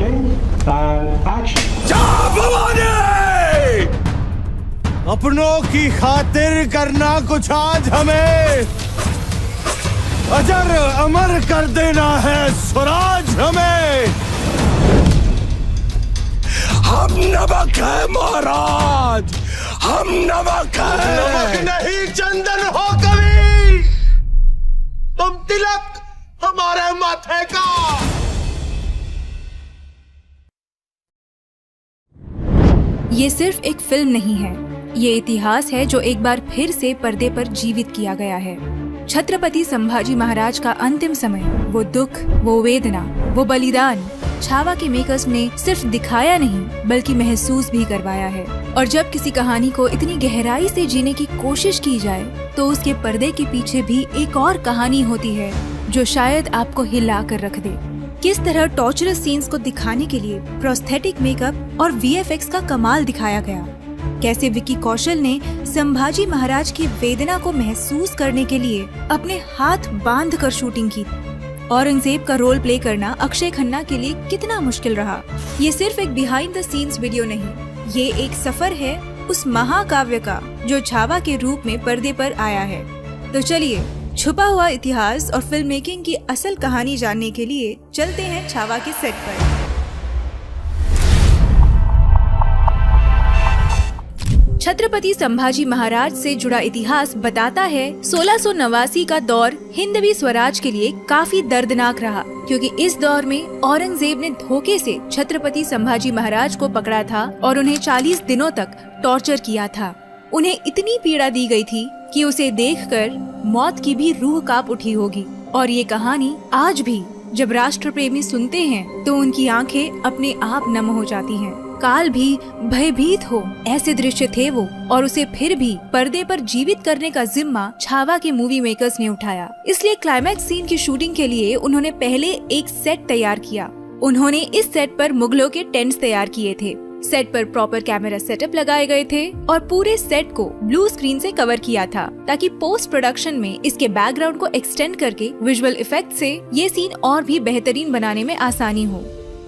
Rolling and action. अपनों की खातिर करना कुछ आज हमें, अजर अमर कर देना है स्वराज हमें। हम नमक है महाराज, हम नमक है। नमक नहीं चंदन हो कभी, तुम तिलक हमारे माथे का। ये सिर्फ एक फिल्म नहीं है, ये इतिहास है जो एक बार फिर से पर्दे पर जीवित किया गया है। छत्रपति संभाजी महाराज का अंतिम समय, वो दुख, वो वेदना, वो बलिदान छावा के मेकर्स ने सिर्फ दिखाया नहीं बल्कि महसूस भी करवाया है। और जब किसी कहानी को इतनी गहराई से जीने की कोशिश की जाए तो उसके पर्दे के पीछे भी एक और कहानी होती है जो शायद आपको हिला कर रख दे। किस तरह टॉर्चरस सीन्स को दिखाने के लिए प्रोस्थेटिक मेकअप और वीएफएक्स का कमाल दिखाया गया। कैसे विक्की कौशल ने संभाजी महाराज की वेदना को महसूस करने के लिए अपने हाथ बांध कर शूटिंग की। औरंगजेब का रोल प्ले करना अक्षय खन्ना के लिए कितना मुश्किल रहा। ये सिर्फ एक बिहाइंड द सीन्स वीडियो नहीं, ये एक सफर है उस महाकाव्य का जो छावा के रूप में पर्दे पर आया है। तो चलिए छुपा हुआ इतिहास और फिल्म मेकिंग की असल कहानी जानने के लिए चलते हैं छावा के सेट पर। छत्रपति संभाजी महाराज से जुड़ा इतिहास बताता है 1689 का दौर हिंदवी स्वराज के लिए काफी दर्दनाक रहा, क्योंकि इस दौर में औरंगजेब ने धोखे से छत्रपति संभाजी महाराज को पकड़ा था और उन्हें 40 दिनों तक टॉर्चर किया था। उन्हें इतनी पीड़ा दी गई थी कि उसे देखकर मौत की भी रूह कांप उठी होगी। और ये कहानी आज भी जब राष्ट्र प्रेमी सुनते हैं तो उनकी आंखें अपने आप नम हो जाती हैं। काल भी भयभीत हो ऐसे दृश्य थे वो, और उसे फिर भी पर्दे पर जीवित करने का जिम्मा छावा के मूवी मेकर्स ने उठाया। इसलिए क्लाइमैक्स सीन की शूटिंग के लिए उन्होंने पहले एक सेट तैयार किया। उन्होंने इस सेट पर मुगलों के टेंट्स तैयार किए थे। सेट पर प्रॉपर कैमरा सेटअप लगाए गए थे और पूरे सेट को ब्लू स्क्रीन से कवर किया था, ताकि पोस्ट प्रोडक्शन में इसके बैकग्राउंड को एक्सटेंड करके विजुअल इफेक्ट से ये सीन और भी बेहतरीन बनाने में आसानी हो।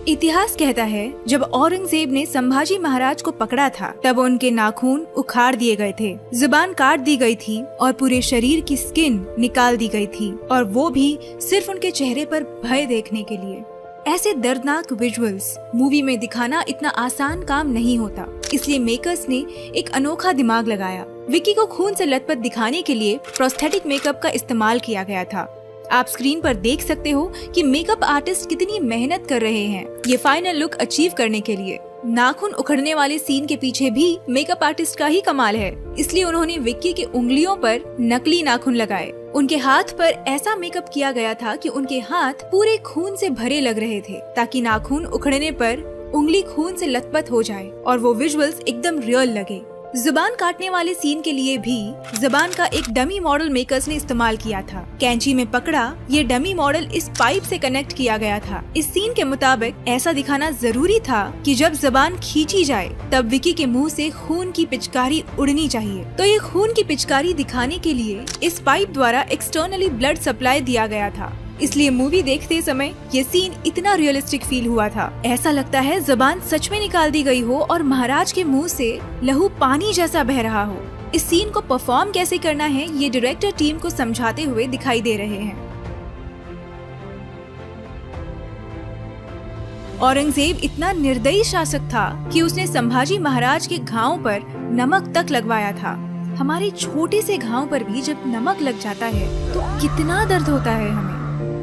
इतिहास कहता है जब औरंगजेब ने संभाजी महाराज को पकड़ा था तब उनके नाखून उखाड़ दिए गए थे, जुबान काट दी गई थी और पूरे शरीर की स्किन निकाल दी गई थी, और वो भी सिर्फ उनके चेहरे पर भय देखने के लिए। ऐसे दर्दनाक विजुअल्स मूवी में दिखाना इतना आसान काम नहीं होता, इसलिए मेकर्स ने एक अनोखा दिमाग लगाया। विक्की को खून से लथपथ दिखाने के लिए प्रोस्थेटिक मेकअप का इस्तेमाल किया गया था। आप स्क्रीन पर देख सकते हो कि मेकअप आर्टिस्ट कितनी मेहनत कर रहे हैं ये फाइनल लुक अचीव करने के लिए। नाखून उखड़ने वाले सीन के पीछे भी मेकअप आर्टिस्ट का ही कमाल है, इसलिए उन्होंने विक्की के उंगलियों पर नकली नाखून लगाए। उनके हाथ पर ऐसा मेकअप किया गया था कि उनके हाथ पूरे खून से भरे लग रहे थे, ताकि नाखून उखड़ने पर उंगली खून से लथपथ हो जाए और वो विजुअल्स एकदम रियल लगे। जुबान काटने वाले सीन के लिए भी जुबान का एक डमी मॉडल मेकर्स ने इस्तेमाल किया था। कैंची में पकड़ा ये डमी मॉडल इस पाइप से कनेक्ट किया गया था। इस सीन के मुताबिक ऐसा दिखाना जरूरी था कि जब जुबान खींची जाए तब विक्की के मुंह से खून की पिचकारी उड़नी चाहिए। तो ये खून की पिचकारी दिखाने के लिए इस पाइप द्वारा एक्सटर्नली ब्लड सप्लाई दिया गया था, इसलिए मूवी देखते समय ये सीन इतना रियलिस्टिक फील हुआ था। ऐसा लगता है जुबान सच में निकाल दी गई हो और महाराज के मुंह से लहू पानी जैसा बह रहा हो। इस सीन को परफॉर्म कैसे करना है ये डायरेक्टर टीम को समझाते हुए दिखाई दे रहे हैं। औरंगजेब इतना निर्दयी शासक था कि उसने संभाजी महाराज के घावों पर नमक तक लगवाया था। हमारे छोटे से घाव पर भी जब नमक लग जाता है तो कितना दर्द होता है हमें।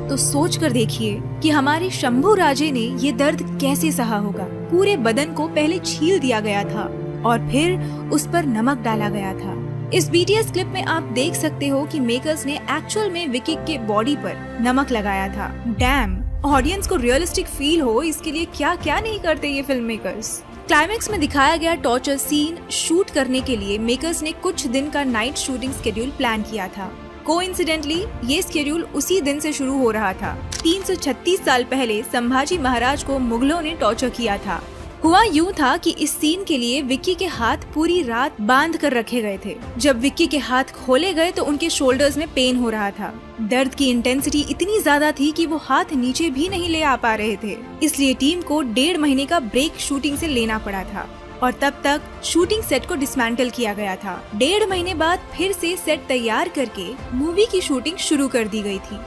तो सोच कर देखिए कि हमारे शंभू राजे ने ये दर्द कैसे सहा होगा। पूरे बदन को पहले छील दिया गया था और फिर उस पर नमक डाला गया था। इस बीटीएस क्लिप में आप देख सकते हो कि मेकर्स ने एक्चुअल में विक्की के बॉडी पर नमक लगाया था। डैम, ऑडियंस को रियलिस्टिक फील हो इसके लिए क्या क्या नहीं करते ये फिल्म मेकर्स। क्लाइमेक्स में दिखाया गया टॉर्चर सीन शूट करने के लिए मेकर्स ने कुछ दिन का नाइट शूटिंग स्केड्यूल प्लान किया था। कोइंसिडेंटली ये स्केड्यूल उसी दिन से शुरू हो रहा था। 336 साल पहले संभाजी महाराज को मुगलों ने टॉर्चर किया था। हुआ यूं था कि इस सीन के लिए विक्की के हाथ पूरी रात बांध कर रखे गए थे। जब विक्की के हाथ खोले गए तो उनके शोल्डर्स में पेन हो रहा था। दर्द की इंटेंसिटी इतनी ज्यादा थी कि वो हाथ नीचे भी नहीं ले आ पा रहे थे। इसलिए टीम को 1.5 महीने का ब्रेक शूटिंग से लेना पड़ा था और तब तक शूटिंग सेट को डिसमेंटल किया गया था। 1.5 महीने बाद फिर से सेट तैयार करके मूवी की शूटिंग शुरू कर दी गई थी।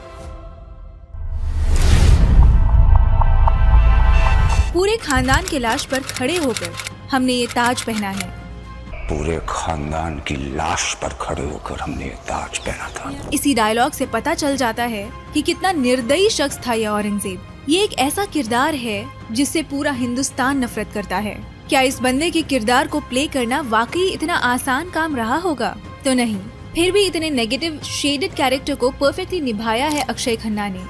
पूरे खानदान के लाश पर खड़े होकर हमने ये ताज पहना है। पूरे खानदान की लाश पर खड़े होकर हमने ये ताज पहना था। इसी डायलॉग से पता चल जाता है कि कितना निर्दयी शख्स था ये औरंगजेब। ये एक ऐसा किरदार है जिससे पूरा हिंदुस्तान नफरत करता है। क्या इस बंदे के किरदार को प्ले करना वाकई इतना आसान काम रहा होगा? तो नहीं, फिर भी इतने नेगेटिव शेडेड कैरेक्टर को परफेक्टली निभाया है अक्षय खन्ना ने।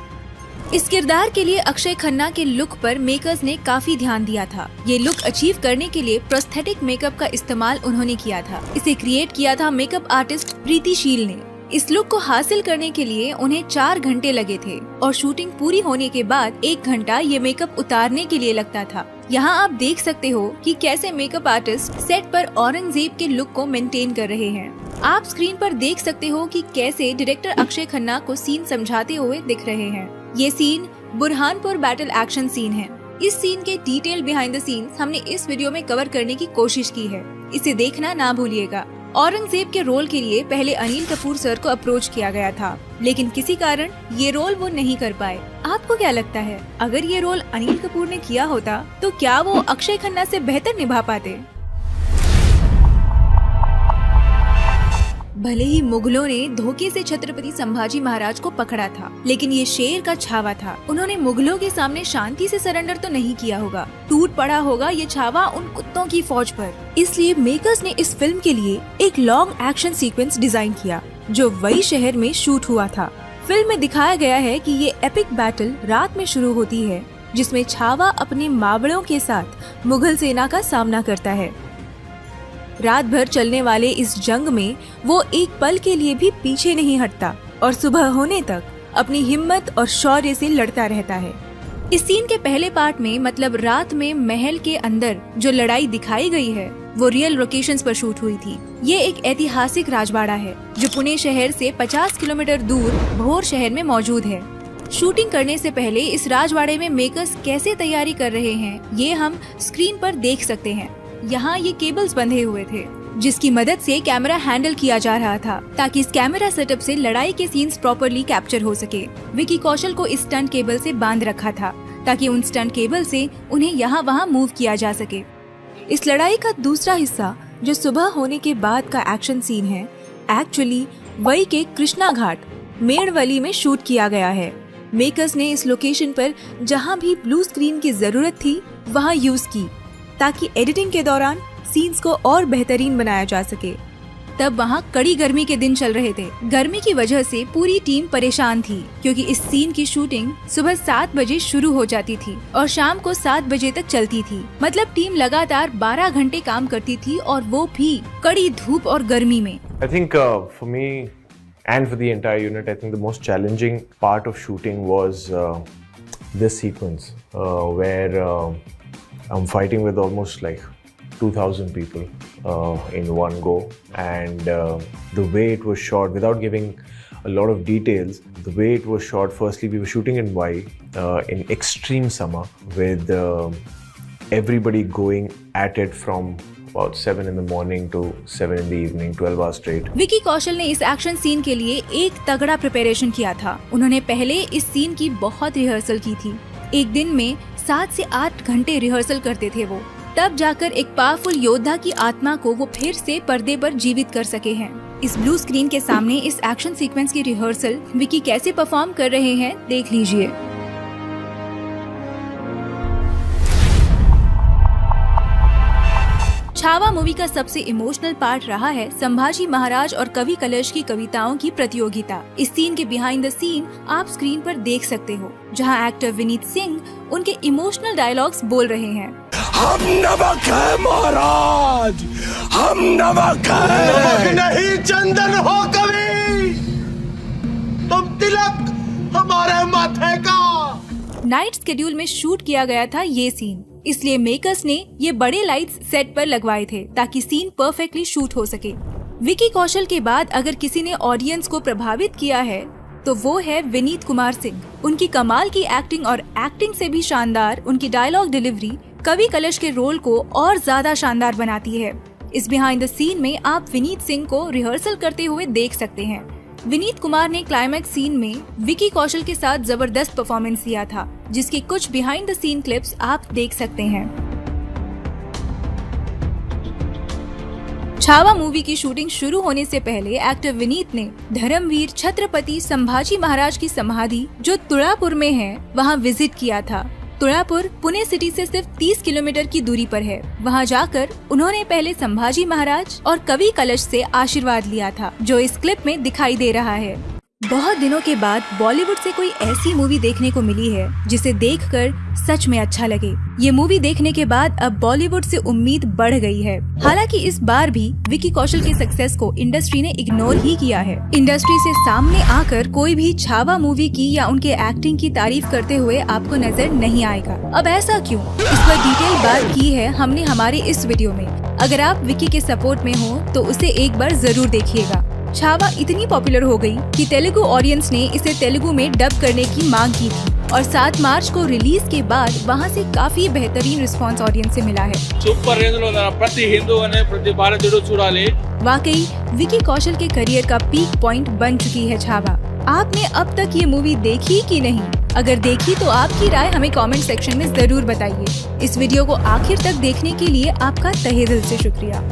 इस किरदार के लिए अक्षय खन्ना के लुक पर मेकर्स ने काफी ध्यान दिया था। ये लुक अचीव करने के लिए प्रोस्थेटिक मेकअप का इस्तेमाल उन्होंने किया था। इसे क्रिएट किया था मेकअप आर्टिस्ट प्रीति शील ने। इस लुक को हासिल करने के लिए उन्हें 4 घंटे लगे थे और शूटिंग पूरी होने के बाद 1 घंटा ये मेकअप उतारने के लिए लगता था। यहाँ आप देख सकते हो कि कैसे मेकअप आर्टिस्ट सेट पर औरंगजेब के लुक को मेंटेन कर रहे हैं। आप स्क्रीन पर देख सकते हो कि कैसे डायरेक्टर अक्षय खन्ना को सीन समझाते हुए दिख रहे हैं। ये scene Burhanpur battle action scene है। इस सीन के डिटेल बिहाइंड द सीन्स हमने इस वीडियो में कवर करने की कोशिश की है, इसे देखना ना भूलिएगा। औरंगजेब के रोल के लिए पहले अनिल कपूर सर को अप्रोच किया गया था, लेकिन किसी कारण ये रोल वो नहीं कर पाए। आपको क्या लगता है, अगर ये रोल अनिल कपूर ने किया होता तो क्या वो अक्षय खन्ना से बेहतर निभा पाते? भले ही मुगलों ने धोखे से छत्रपति संभाजी महाराज को पकड़ा था, लेकिन ये शेर का छावा था। उन्होंने मुगलों के सामने शांति से सरेंडर तो नहीं किया होगा। टूट पड़ा होगा ये छावा उन कुत्तों की फौज पर। इसलिए मेकर्स ने इस फिल्म के लिए एक लॉन्ग एक्शन सीक्वेंस डिजाइन किया जो वही शहर में शूट हुआ था। फिल्म में दिखाया गया है कि ये एपिक बैटल रात में शुरू होती है, जिसमें छावा अपने मावड़ों के साथ मुगल सेना का सामना करता है। रात भर चलने वाले इस जंग में वो एक पल के लिए भी पीछे नहीं हटता और सुबह होने तक अपनी हिम्मत और शौर्य से लड़ता रहता है। इस सीन के पहले पार्ट में, मतलब रात में महल के अंदर जो लड़ाई दिखाई गई है वो रियल लोकेशंस पर शूट हुई थी। ये एक ऐतिहासिक राजवाड़ा है जो पुणे शहर से 50 किलोमीटर दूर भोर शहर में मौजूद है। शूटिंग करने से पहले इस राजवाड़े में मेकर्स कैसे तैयारी कर रहे हैं ये हम स्क्रीन पर देख सकते हैं। यहाँ ये केबल्स बंधे हुए थे जिसकी मदद से कैमरा हैंडल किया जा रहा था ताकि इस कैमरा सेटअप से लड़ाई के सीन्स प्रॉपर्ली कैप्चर हो सके। विकी कौशल को इस स्टंट केबल से बांध रखा था ताकि उन स्टंट केबल से उन्हें यहाँ वहाँ मूव किया जा सके। इस लड़ाई का दूसरा हिस्सा जो सुबह होने के बाद का एक्शन सीन है, एक्चुअली वही के कृष्णा घाट मेड़वली में शूट किया गया है। मेकर्स ने इस लोकेशन पर जहाँ भी ब्लू स्क्रीन की जरूरत थी वहाँ यूज की ताकि एडिटिंग के दौरान सीन्स को और बेहतरीन बनाया जा सके। तब वहाँ कड़ी गर्मी के दिन चल रहे थे। गर्मी की वजह से पूरी टीम परेशान थी क्योंकि इस सीन की शूटिंग सुबह 7 बजे शुरू हो जाती थी और शाम को 7 बजे तक चलती थी। मतलब टीम लगातार 12 घंटे काम करती थी और वो भी कड़ी धूप और गर्मी में। I think for me and for the entire unit, I think the most challenging part of shooting was this sequence where I'm fighting with almost like 2,000 people in one go, and the way it was shot, without giving a lot of details, the way it was shot, firstly we were shooting in Hawaii in extreme summer with everybody going at it from about 7 in the morning to 7 in the evening, 12 hours straight. Vicky Kaushal ने इस action scene के लिए एक तगड़ा preparation किया था। उन्होंने पहले इस सीन की बहुत रिहर्सल की थी। एक दिन में 7 से 8 घंटे रिहर्सल करते थे वो, तब जाकर एक पावरफुल योद्धा की आत्मा को वो फिर से पर्दे पर जीवित कर सके हैं। इस ब्लू स्क्रीन के सामने इस एक्शन सीक्वेंस की रिहर्सल विकी कैसे परफॉर्म कर रहे हैं देख लीजिए। छावा मूवी का सबसे इमोशनल पार्ट रहा है संभाजी महाराज और कवि कलश की कविताओं की प्रतियोगिता। इस सीन के बिहाइंड द सीन आप स्क्रीन पर देख सकते हो, जहां एक्टर विनीत सिंह उनके इमोशनल डायलॉग्स बोल रहे हैं। हम नमक है महाराज, हम नमक है। नमक नहीं चंदन हो कभी, तुम तिलक हमारे माथे का। नाइट शेड्यूल में शूट किया गया था ये सीन। इसलिए मेकर्स ने ये बड़े लाइट्स सेट पर लगवाए थे ताकि सीन परफेक्टली शूट हो सके। विकी कौशल के बाद अगर किसी ने ऑडियंस को प्रभावित किया है तो वो है विनीत कुमार सिंह। उनकी कमाल की एक्टिंग और एक्टिंग से भी शानदार उनकी डायलॉग डिलीवरी कवि कलश के रोल को और ज्यादा शानदार बनाती है। इस बिहाइंड द सीन में आप विनीत सिंह को रिहर्सल करते हुए देख सकते हैं। विनीत कुमार ने क्लाइमैक्स सीन में विकी कौशल के साथ जबरदस्त परफॉर्मेंस दिया था, जिसकी कुछ बिहाइंड द सीन क्लिप्स आप देख सकते हैं। छावा मूवी की शूटिंग शुरू होने से पहले एक्टर विनीत ने धर्मवीर छत्रपति संभाजी महाराज की समाधि जो तुळापुर में है वहां विजिट किया था। तुळापुर पुणे सिटी से सिर्फ 30 किलोमीटर की दूरी पर है। वहां जाकर उन्होंने पहले संभाजी महाराज और कवि कलश से आशीर्वाद लिया था, जो इस क्लिप में दिखाई दे रहा है। बहुत दिनों के बाद बॉलीवुड से कोई ऐसी मूवी देखने को मिली है जिसे देखकर सच में अच्छा लगे। ये मूवी देखने के बाद अब बॉलीवुड से उम्मीद बढ़ गई है। हालांकि इस बार भी विकी कौशल के सक्सेस को इंडस्ट्री ने इग्नोर ही किया है। इंडस्ट्री से सामने आकर कोई भी छावा मूवी की या उनके एक्टिंग की तारीफ करते हुए आपको नजर नहीं आएगा। अब ऐसा क्यों? इस पर डिटेल बात की है हमने हमारे इस वीडियो में। अगर आप विकी के सपोर्ट में हो तो उसे एक बार जरूर देखिएगा। छावा इतनी पॉपुलर हो गई कि तेलुगु ऑडियंस ने इसे तेलुगु में डब करने की मांग की थी और 7 मार्च को रिलीज के बाद वहां से काफी बेहतरीन रिस्पांस ऑडियंस से मिला है। సూపర్ రేంజ్ లో ఉందన్న ప్రతి హిందూ అనే ప్రతి భారతీయుడు చూడాలి। वाकई विकी कौशल के करियर का पीक पॉइंट बन चुकी है छावा। आपने अब तक ये मूवी देखी कि नहीं? अगर देखी तो आपकी राय हमें कमेंट सेक्शन में जरूर बताइए। इस वीडियो को आखिर तक देखने के लिए आपका तहे दिल से शुक्रिया।